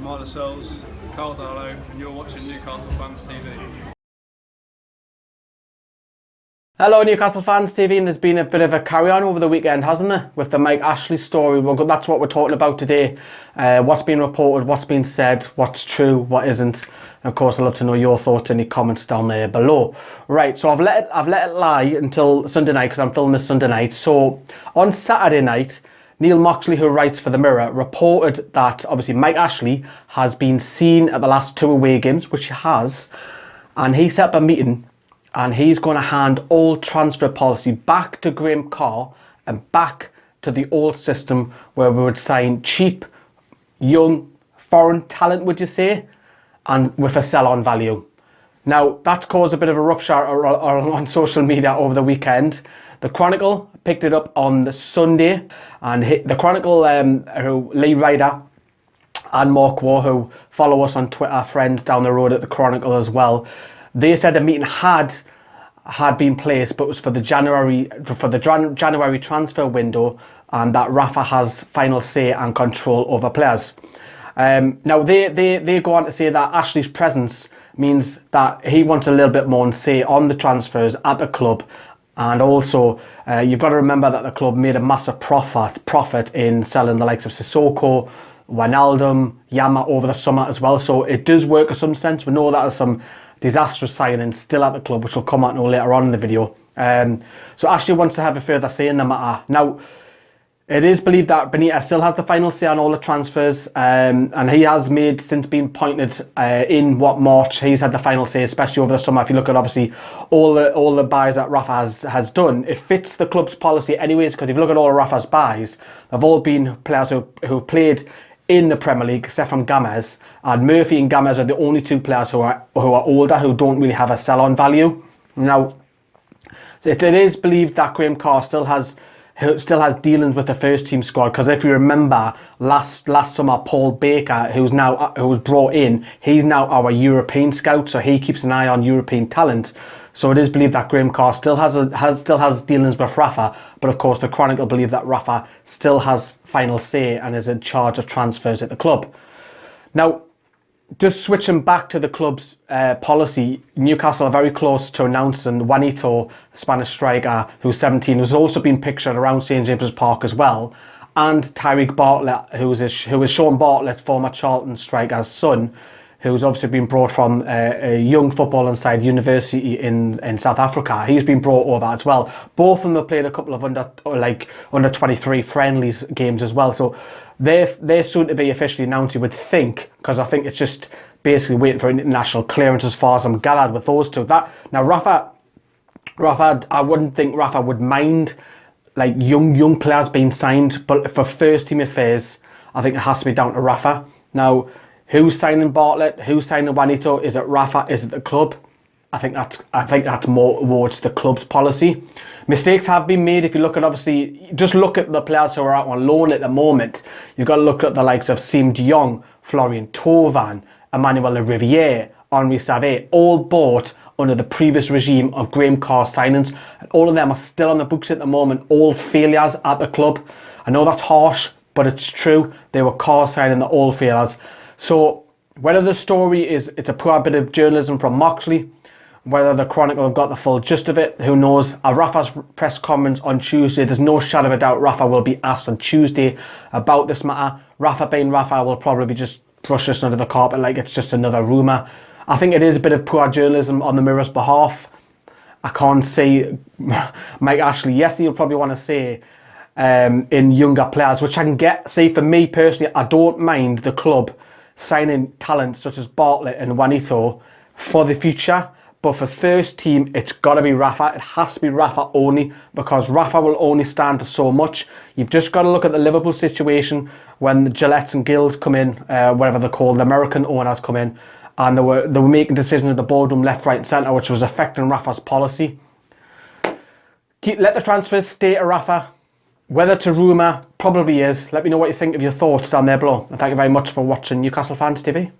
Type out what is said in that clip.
Jamal Lascelles, Carl Darlow, and you're watching Newcastle Fans TV. Hello Newcastle Fans TV, and there's been a bit of a carry-on over the weekend, hasn't there, with the Mike Ashley story. That's what we're talking about today. What's been reported, what's been said, what's true, what isn't. And of course, I'd love to know your thoughts, any comments down there below. Right, so I've let it lie until Sunday night because I'm filming this Sunday night. So on Saturday night, Neil Moxley, who writes for The Mirror, reported that obviously Mike Ashley has been seen at the last 2 away games, which he has, and he set up a meeting and he's going to hand all transfer policy back to Graham Carr and back to the old system where we would sign cheap, young, foreign talent, would you say, and with a sell-on value. Now, that's caused a bit of a rupture on social media over the weekend. The Chronicle picked it up on the Sunday, and the Chronicle, Lee Ryder and Mark Waugh, who follow us on Twitter, friends down the road at the Chronicle as well, they said a meeting had been placed, but it was for the January transfer window, and that Rafa has final say and control over players. Now they go on to say that Ashley's presence means that he wants a little bit more say on the transfers at the club, and also you've got to remember that the club made a massive profit in selling the likes of Sissoko, Wijnaldum, Yama over the summer as well. So it does work in some sense. We know that there's some disastrous signings still at the club, which will come out later on in the video. So Ashley wants to have a further say in the matter. Now, it is believed that Benitez still has the final say on all the transfers, and he has made, since being appointed in March, he's had the final say, especially over the summer. If you look at obviously all the buys that Rafa has done, it fits the club's policy anyways, because if you look at all of Rafa's buys, they've all been players who played in the Premier League, except from Gomez, and Murphy and Gomez are the only two players who are older, who don't really have a sell-on value. Now, it is believed that Graham Carr still has dealings with the first team squad, because if you remember last summer, Paul Baker, who was brought in, he's now our European scout, so he keeps an eye on European talent. So it is believed that Graham Carr still has dealings with Rafa, but of course the Chronicle believe that Rafa still has final say and is in charge of transfers at the club. Now, just switching back to the club's policy, Newcastle are very close to announcing Juanito, Spanish striker, who's 17, who's also been pictured around St James's Park as well, and Tyreek Bartlett, who is Sean Bartlett, former Charlton striker's son, who's obviously been brought from a young football side university in South Africa. He's been brought over as well. Both of them have played a couple of under 23 friendlies games as well. So they're soon to be officially announced, you would think, because I think it's just basically waiting for international clearance as far as I'm gathered with those two. Now Rafa, I wouldn't think Rafa would mind like young players being signed, but for first team affairs, I think it has to be down to Rafa. Now, who's signing Bartlett? Who's signing Juanito? Is it Rafa? Is it the club? I think that's more towards the club's policy. Mistakes have been made. If you look at, obviously, just look at the players who are out on loan at the moment. You've got to look at the likes of Siem de Jong, Florian Thauvin, Emmanuel Riviere, Henri Savé, all bought under the previous regime of Graham Carr signings. And all of them are still on the books at the moment, all failures at the club. I know that's harsh, but it's true. They were Carr signing, the all failures. So whether the story it's a poor bit of journalism from Moxley, whether the Chronicle have got the full gist of it, who knows? At Rafa's press conference on Tuesday, there's no shadow of a doubt Rafa will be asked on Tuesday about this matter. Rafa being Rafa will probably just brush this under the carpet like it's just another rumour. I think it is a bit of poor journalism on the Mirror's behalf. I can't see Mike Ashley. Yes, he'll probably want to say in younger players, which I can get. See, for me personally, I don't mind the club signing talent such as Bartlett and Juanito for the future. But for first team, it's got to be Rafa. It has to be Rafa only, because Rafa will only stand for so much. You've just got to look at the Liverpool situation when the Gillettes and Gills come in, whatever they're called, the American owners come in, and they were making decisions in the boardroom left, right and centre, which was affecting Rafa's policy. Let the transfers stay to Rafa. Whether it's a rumour, probably is. Let me know what you think of your thoughts down there below. And thank you very much for watching Newcastle Fans TV.